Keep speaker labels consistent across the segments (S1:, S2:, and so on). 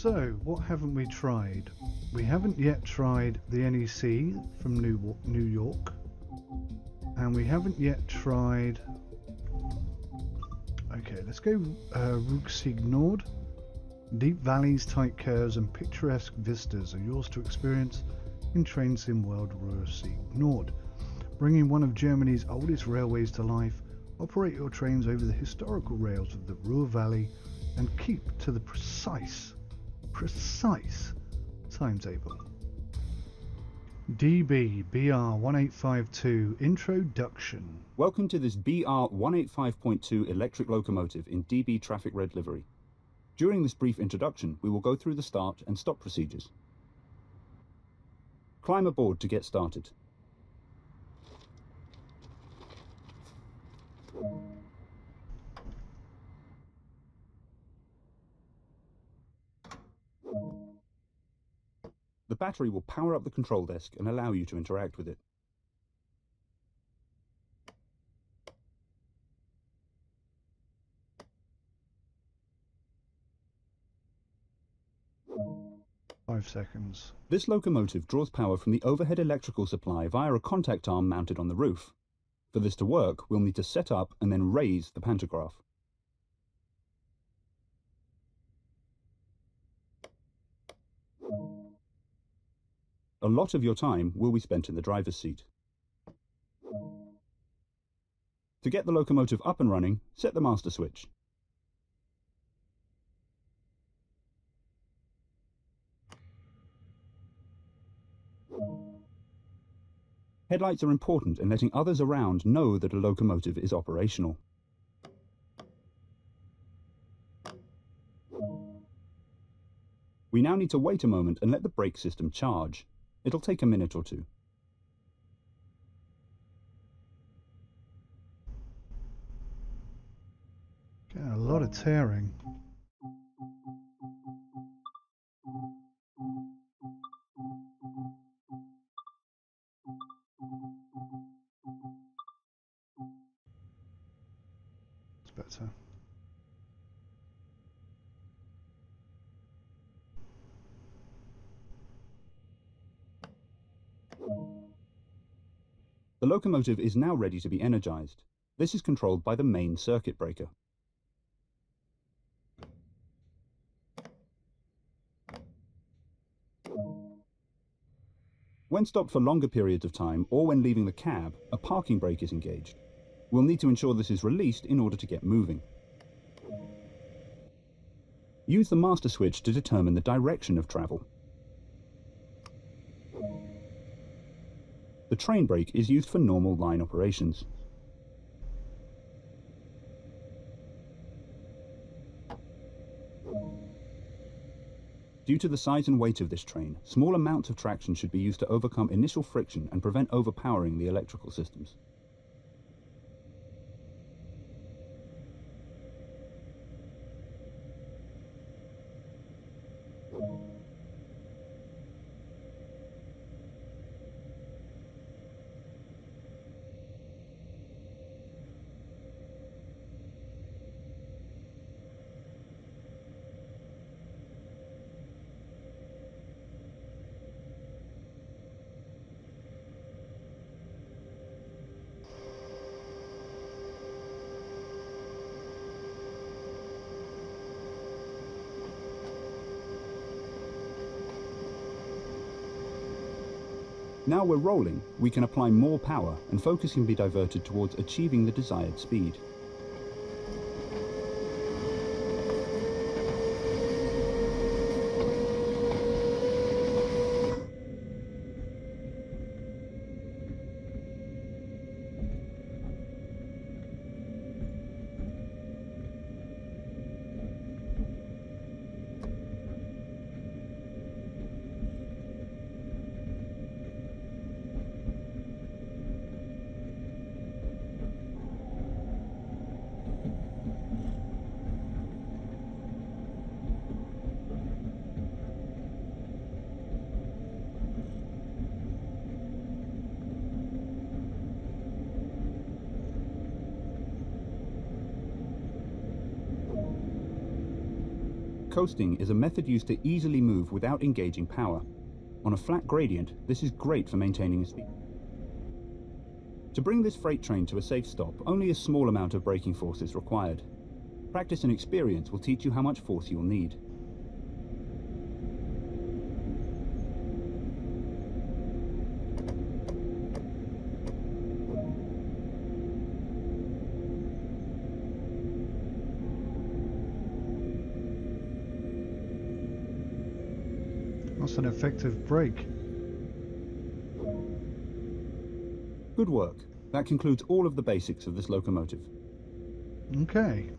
S1: So, what haven't we tried? We haven't yet tried the NEC from New York, and we haven't yet tried... Okay, let's go Ruhr-Sieg Nord. Deep valleys, tight curves and picturesque vistas are yours to experience in Train Sim World Ruhr-Sieg Nord. Bringing one of Germany's oldest railways to life, operate your trains over the historical rails of the Ruhr Valley and keep to the precise timetable. DB BR1852 Introduction.
S2: Welcome to this BR185.2 electric locomotive in DB traffic red livery. During this brief introduction, we will go through the start and stop procedures. Climb aboard to get started. The battery will power up the control desk and allow you to interact with it.
S1: Five seconds.
S2: This locomotive draws power from the overhead electrical supply via a contact arm mounted on the roof. For this to work, we'll need to set up and then raise the pantograph. A lot of your time will be spent in the driver's seat. To get the locomotive up and running, set the master switch. Headlights are important in letting others around know that a locomotive is operational. We now need to wait a moment and let the brake system charge. It'll take a minute or two.
S1: Getting a lot of tearing. It's better.
S2: The locomotive is now ready to be energized. This is controlled by the main circuit breaker. When stopped for longer periods of time or when leaving the cab, a parking brake is engaged. We'll need to ensure this is released in order to get moving. Use the master switch to determine the direction of travel. The train brake is used for normal line operations. Due to the size and weight of this train, small amounts of traction should be used to overcome initial friction and prevent overpowering the electrical systems. Now we're rolling, we can apply more power and focus can be diverted towards achieving the desired speed. Coasting is a method used to easily move without engaging power. On a flat gradient, this is great for maintaining a speed. To bring this freight train to a safe stop, only a small amount of braking force is required. Practice and experience will teach you how much force you'll need.
S1: That's an effective brake.
S2: Good work. That concludes all of the basics of this locomotive.
S1: Okay.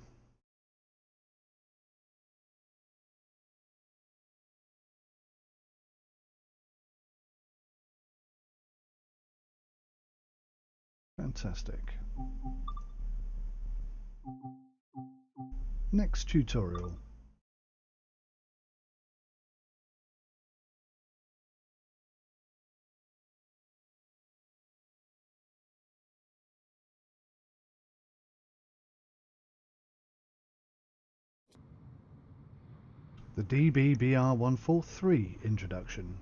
S1: Fantastic. Next tutorial. The DBBR143 introduction.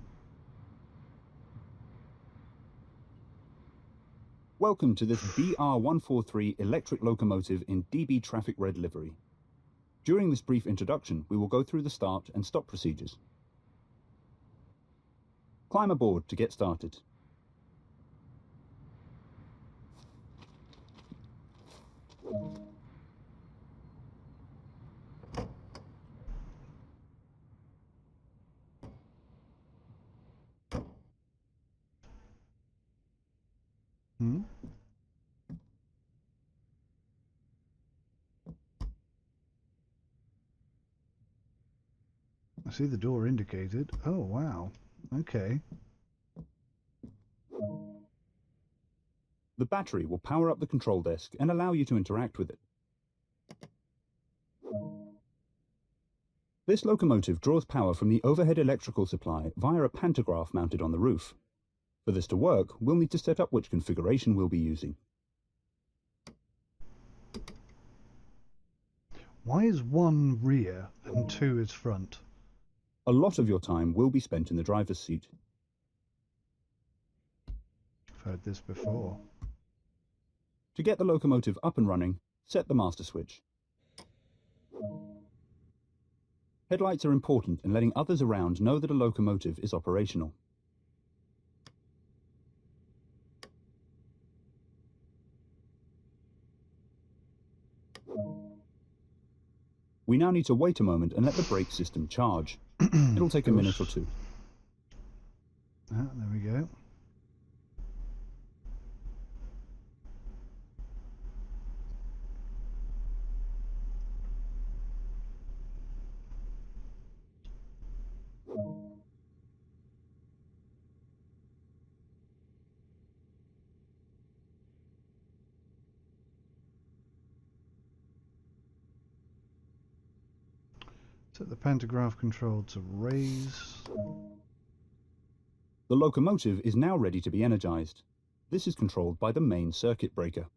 S2: Welcome to this BR143 electric locomotive in DB traffic red livery. During this brief introduction, we will go through the start and stop procedures. Climb aboard to get started.
S1: I see the door indicated. Oh, wow. Okay.
S2: The battery will power up the control desk and allow you to interact with it. This locomotive draws power from the overhead electrical supply via a pantograph mounted on the roof. For this to work, we'll need to set up which configuration we'll be using.
S1: Why is 1 rear and 2 is front?
S2: A lot of your time will be spent in the driver's seat.
S1: I've heard this before.
S2: To get the locomotive up and running, set the master switch. Headlights are important in letting others around know that a locomotive is operational. We now need to wait a moment and let the brake system charge. It'll take a minute or two.
S1: Ah, there we go. Set the pantograph control to raise.
S2: The locomotive is now ready to be energized. This is controlled by the main circuit breaker.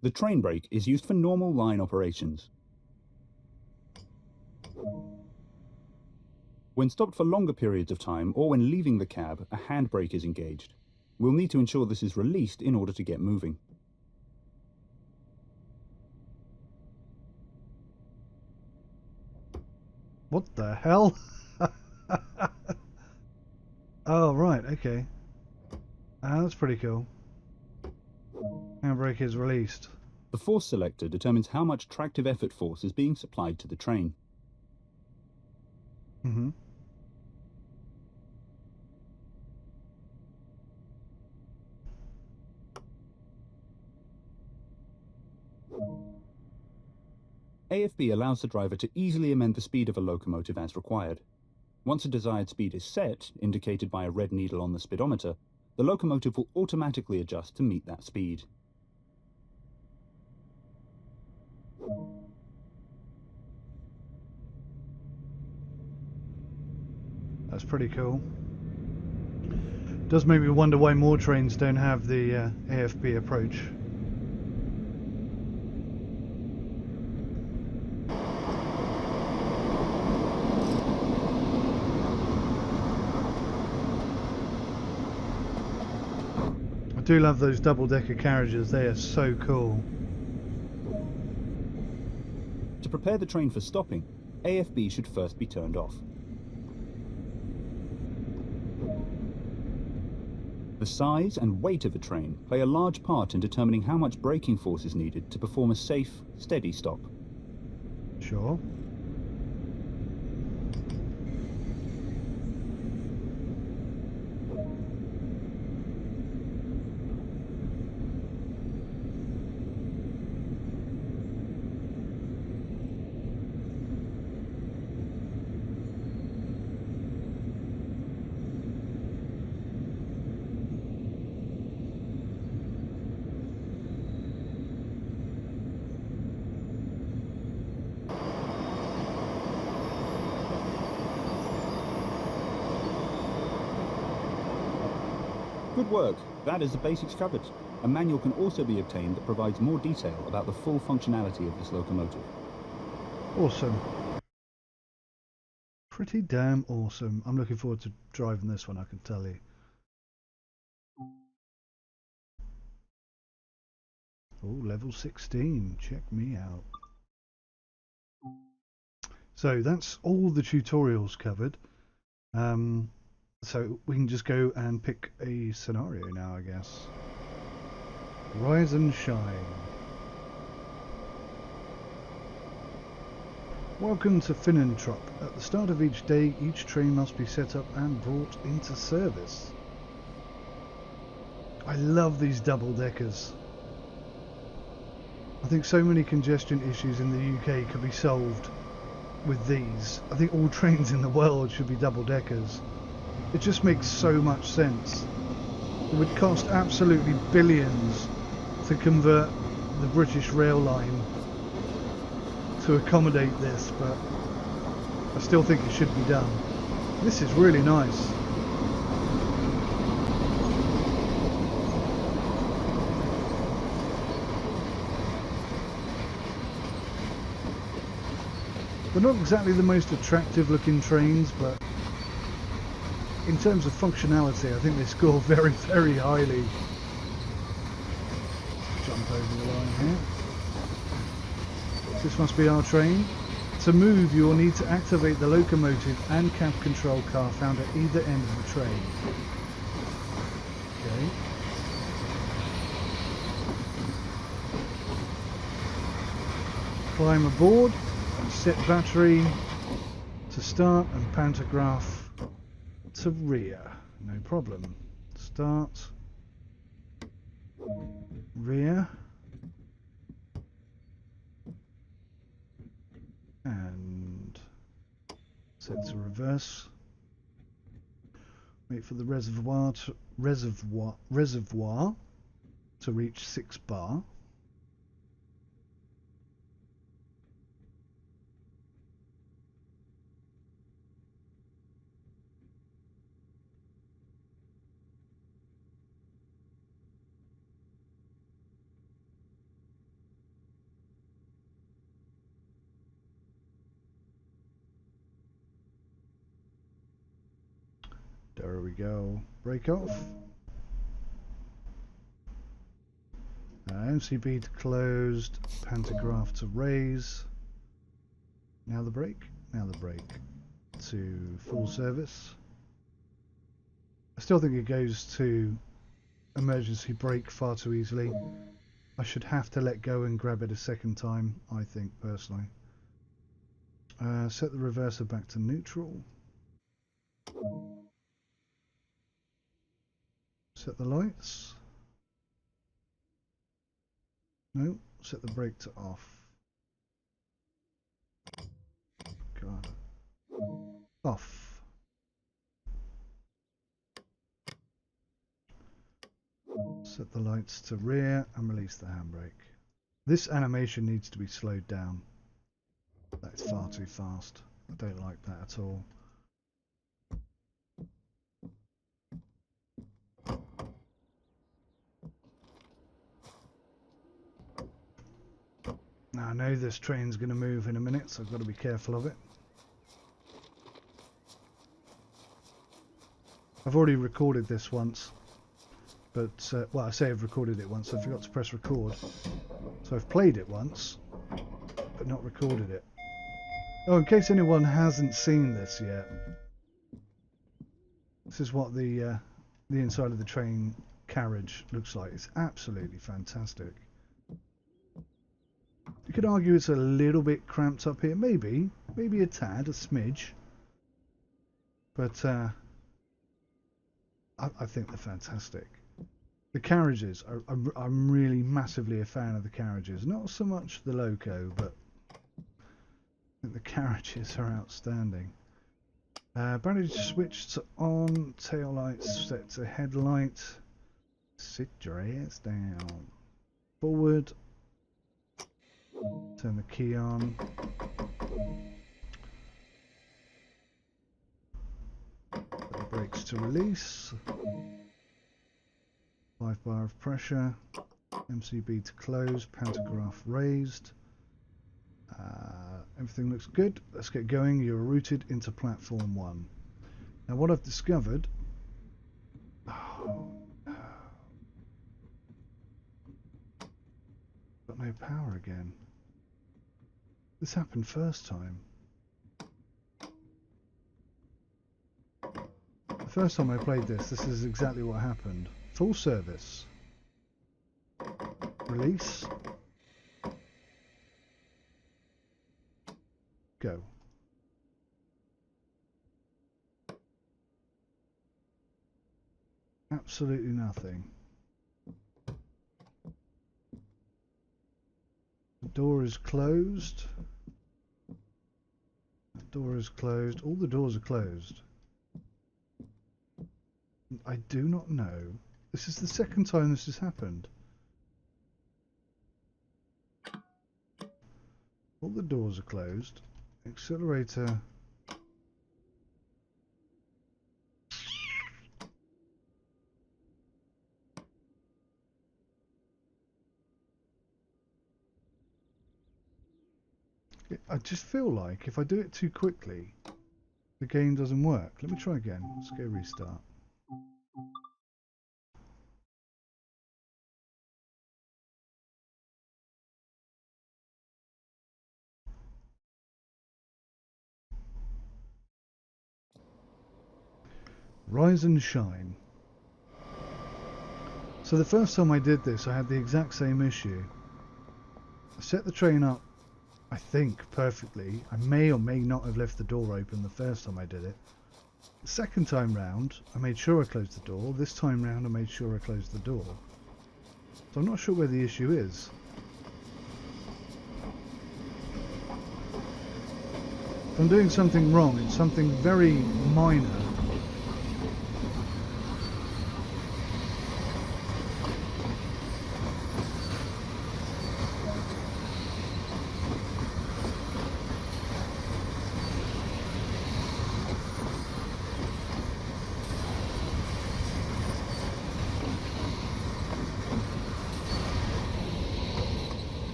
S2: The train brake is used for normal line operations. When stopped for longer periods of time or when leaving the cab, a handbrake is engaged. We'll need to ensure this is released in order to get moving.
S1: What the hell? Oh, right, okay. That's pretty cool. Handbrake is released.
S2: The force selector determines how much tractive effort force is being supplied to the train.
S1: Mm-hmm.
S2: AFB allows the driver to easily amend the speed of a locomotive as required. Once a desired speed is set, indicated by a red needle on the speedometer, the locomotive will automatically adjust to meet that speed.
S1: That's pretty cool. Does make me wonder why more trains don't have the AFB approach. do love those double-decker carriages. They are so cool.
S2: To prepare the train for stopping, AFB should first be turned off. The size and weight of a train play a large part in determining how much braking force is needed to perform a safe, steady stop.
S1: Sure.
S2: Good work. That is the basics covered. A manual can also be obtained that provides more detail about the full functionality of this locomotive.
S1: Awesome. Pretty damn awesome. I'm looking forward to driving this one, I can tell you. Oh, level 16. Check me out. So that's all the tutorials covered. So we can just go and pick a scenario now, I guess. Rise and shine. Welcome to Finnentrop. At the start of each day, each train must be set up and brought into service. I love these double-deckers. I think so many congestion issues in the UK could be solved with these. I think all trains in the world should be double-deckers. It just makes so much sense. It would cost absolutely billions to convert the British rail line to accommodate this, but I still think it should be done. This is really nice. They're not exactly the most attractive looking trains, but in terms of functionality, I think they score very, very highly. Jump over the line here. This must be our train. To move, you will need to activate the locomotive and cab control car found at either end of the train. Okay. Climb aboard, set battery to start and pantograph to rear. No problem. Start, rear, and set to reverse. Wait for the reservoir to reach 6 bar. There we go. Brake off. MCB to closed. Pantograph to raise. Now the brake. Now the brake to full service. I still think it goes to emergency brake far too easily. I should have to let go and grab it a second time, I think, personally. Set the reverser back to neutral. Set the lights. No, set the brake to off. God. Off. Set the lights to rear and release the handbrake. This animation needs to be slowed down. That's far too fast. I don't like that at all. Now I know this train's going to move in a minute, so I've got to be careful of it. I've already recorded this once, But, well, I say I've recorded it once. I forgot to press record. So I've played it once, but not recorded it. Oh, in case anyone hasn't seen this yet, this is what the inside of the train carriage looks like. It's absolutely fantastic. You could argue it's a little bit cramped up here. Maybe a tad, a smidge. But I think they're fantastic. The carriages, I'm really massively a fan of the carriages. Not so much the loco, but I think the carriages are outstanding. Battery switched on, tail lights set to headlight. Sit your ass down. Forward. Turn the key on. Put the brakes to release. 5 bar of pressure. MCB to close. Pantograph raised. Everything looks good. Let's get going. You're routed into platform 1. Now what I've discovered... got no power again. This happened first time. The first time I played this is exactly what happened. Full service. Release. Go. Absolutely nothing. The door is closed. The door is closed. All the doors are closed. I do not know. This is the second time this has happened. All the doors are closed. Accelerator. I just feel like if I do it too quickly, the game doesn't work. Let me try again. Let's go restart. Rise and shine. So the first time I did this, I had the exact same issue. I set the train up, I think, perfectly. I may or may not have left the door open the first time I did it. The second time round, I made sure I closed the door. This time round, I made sure I closed the door. So I'm not sure where the issue is. If I'm doing something wrong, it's something very minor.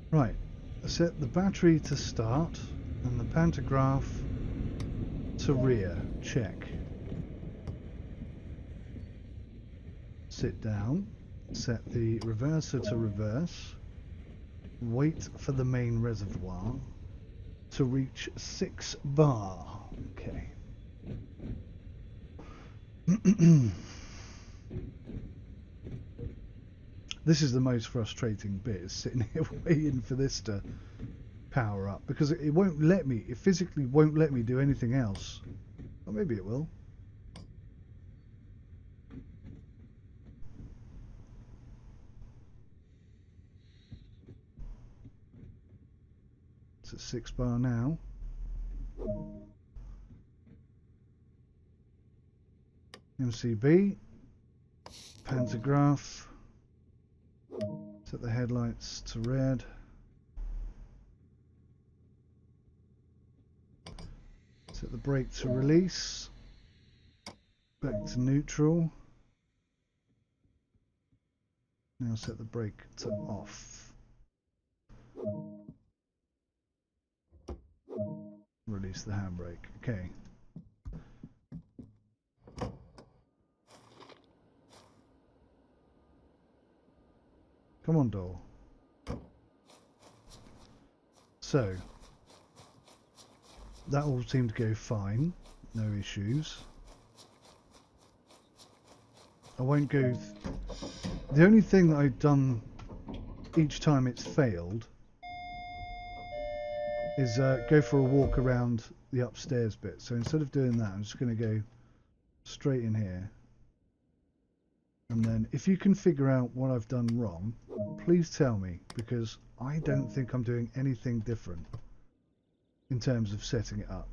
S1: Right, set the battery to start and the pantograph to rear. Check. Sit down, set the reverser to reverse, wait for the main reservoir to reach 6 bar. Okay. This is the most frustrating bit, is sitting here waiting for this to power up, because it won't let me, it physically won't let me do anything else. Or maybe it will. It's at 6 bar now. MCB, pantograph. Set the headlights to red. Set the brake to release. Back to neutral. Now set the brake to off. Release the handbrake. Okay. Come on, door. So, that all seemed to go fine. No issues. I won't go... The only thing that I've done each time it's failed is go for a walk around the upstairs bit. So instead of doing that, I'm just going to go straight in here. And then if you can figure out what I've done wrong, please tell me, because I don't think I'm doing anything different in terms of setting it up.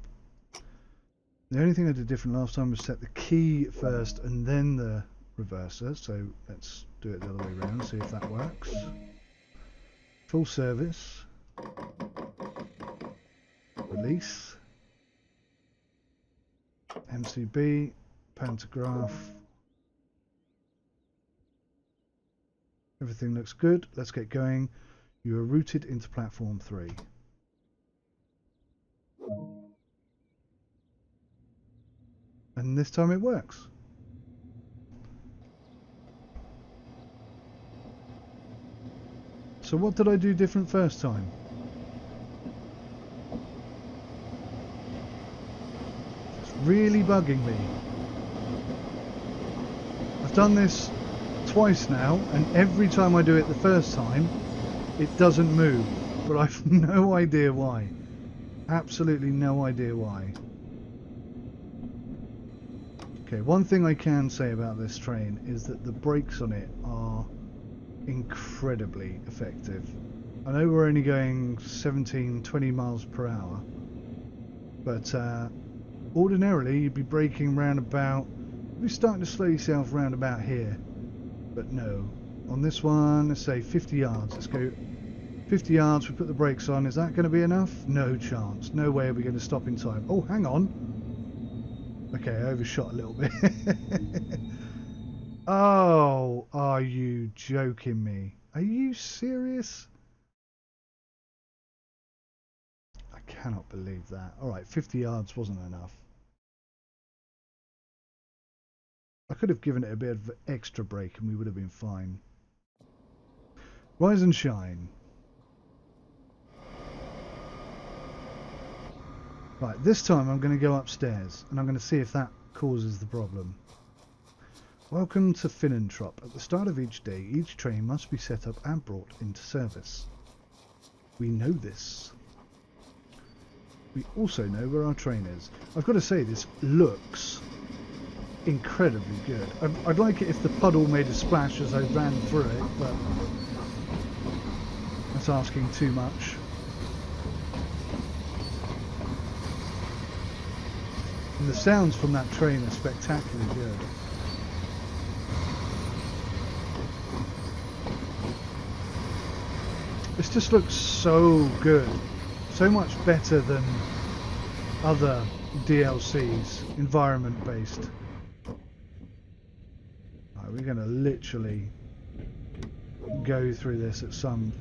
S1: The only thing I did different last time was set the key first and then the reverser. So let's do it the other way around, see if that works. Full service. Release. MCB. Pantograph. Everything looks good. Let's get going. You are routed into platform 3. And this time it works. So what did I do different first time? It's really bugging me. I've done this twice now, and every time I do it the first time, it doesn't move. But I've no idea why. Absolutely no idea why. Okay, one thing I can say about this train is that the brakes on it are incredibly effective. I know we're only going 17-20 miles per hour, but ordinarily you'd be braking round about, you'd be starting to slow yourself round about here, but no. On this one, let's say 50 yards. Let's go 50 yards, we put the brakes on. Is that going to be enough? No chance. No way are we going to stop in time. Oh, hang on. Okay, I overshot a little bit. Oh, are you joking me? Are you serious? I cannot believe that. Alright, 50 yards wasn't enough. I could have given it a bit of extra brake and we would have been fine. Rise and shine. Right, this time I'm going to go upstairs and I'm going to see if that causes the problem. Welcome to Finnentrop. At the start of each day, each train must be set up and brought into service. We know this. We also know where our train is. I've got to say, this looks incredibly good. I'd like it if the puddle made a splash as I ran through it, but that's asking too much. And the sounds from that train are spectacularly good. This just looks so good. So much better than other DLCs, environment based. Right, we're going to literally go through this at some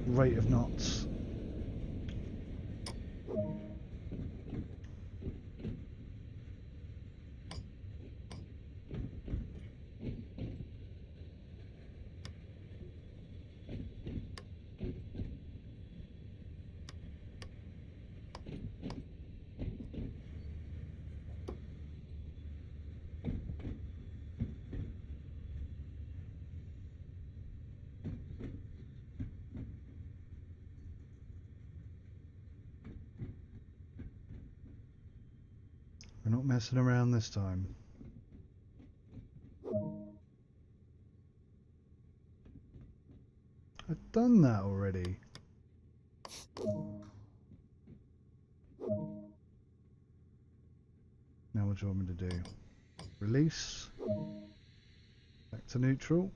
S1: rate of knots. We're not messing around this time. I've done that already. Now what do you want me to do? Release. Back to neutral.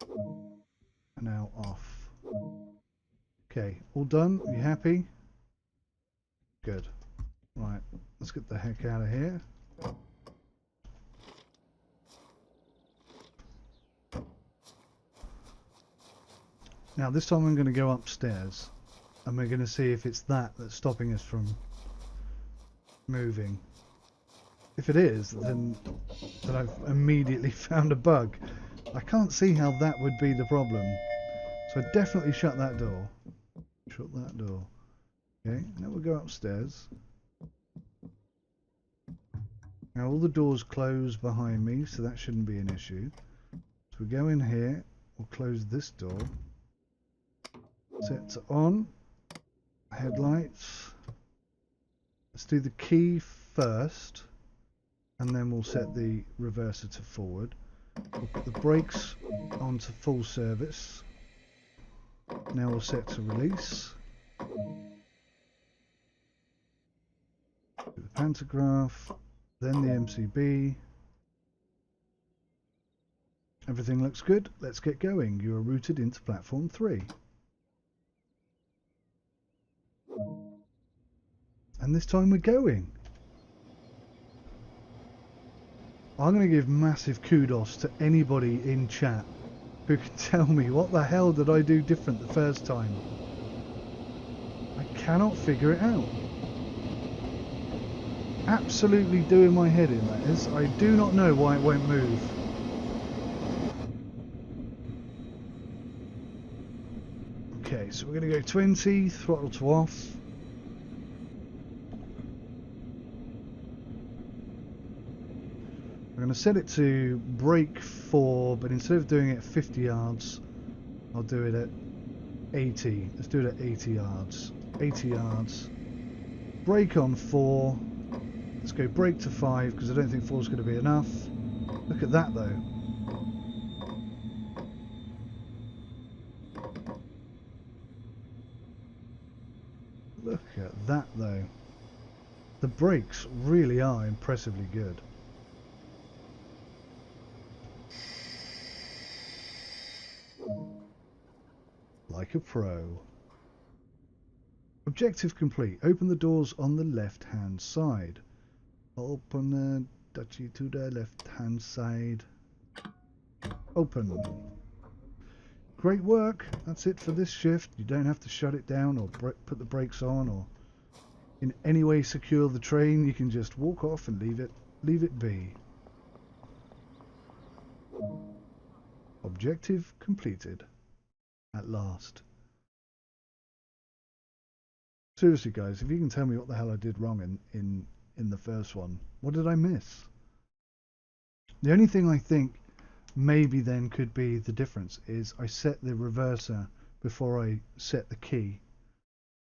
S1: And now off. Okay, all done? Are you happy? Good. Right, let's get the heck out of here. Now this time I'm going to go upstairs and we're going to see if it's that's stopping us from moving. If it is, then I've immediately found a bug. I can't see how that would be the problem. So definitely shut that door. Shut that door. Okay, now we'll go upstairs. Now all the doors close behind me, so that shouldn't be an issue. So we go in here, we'll close this door. Set to on. Headlights. Let's do the key first, and then we'll set the reverser to forward. We'll put the brakes onto full service. Now we'll set to release. Do the pantograph, then the MCB. Everything looks good. Let's get going. You are routed into platform 3. And this time we're going. I'm going to give massive kudos to anybody in chat who can tell me what the hell did I do different the first time. I cannot figure it out. Absolutely doing my head in, that is. I do not know why it won't move. Okay, so we're going to go 20, throttle to off. I'm going to set it to brake 4, but instead of doing it at 50 yards, I'll do it at 80. Let's do it at 80 yards. 80 yards. Brake on 4. Let's go brake to 5, because I don't think 4 is going to be enough. Look at that, though. Look at that, though. The brakes really are impressively good. Like a pro. Objective complete. Open the doors on the left hand side. Open the duchy to the left hand side. Open. Great work. That's it for this shift. You don't have to shut it down or put the brakes on or in any way secure the train. You can just walk off and leave it be. Objective completed. At last. Seriously, guys, if you can tell me what the hell I did wrong in the first one, what did I miss? The only thing I think maybe then could be the difference is I set the reverser before I set the key,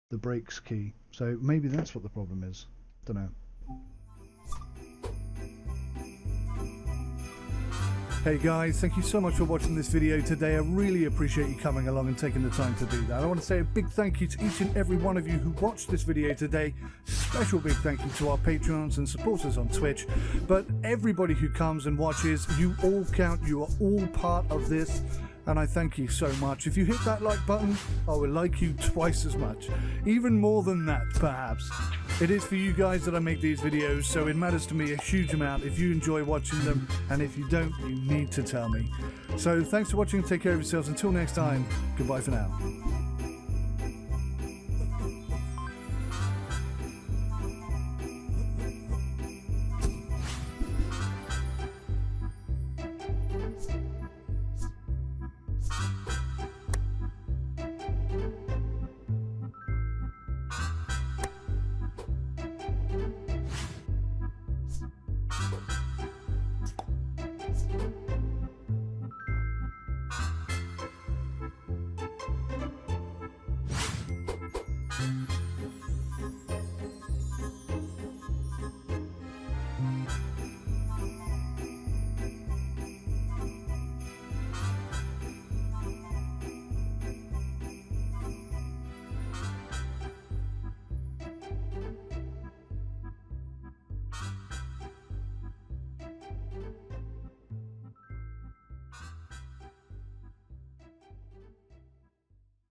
S1: the brakes key. So maybe that's what the problem is. Don't know. Hey guys, thank you so much for watching this video today. I really appreciate you coming along and taking the time to do that. I want to say a big thank you to each and every one of you who watched this video today. Special big thank you to our Patreons and supporters on Twitch. But everybody who comes and watches, you all count, you are all part of this. And I thank you so much. If you hit that like button, I will like you twice as much. Even more than that, perhaps. It is for you guys that I make these videos, so it matters to me a huge amount if you enjoy watching them, and if you don't, you need to tell me. So thanks for watching, take care of yourselves, until next time, goodbye for now.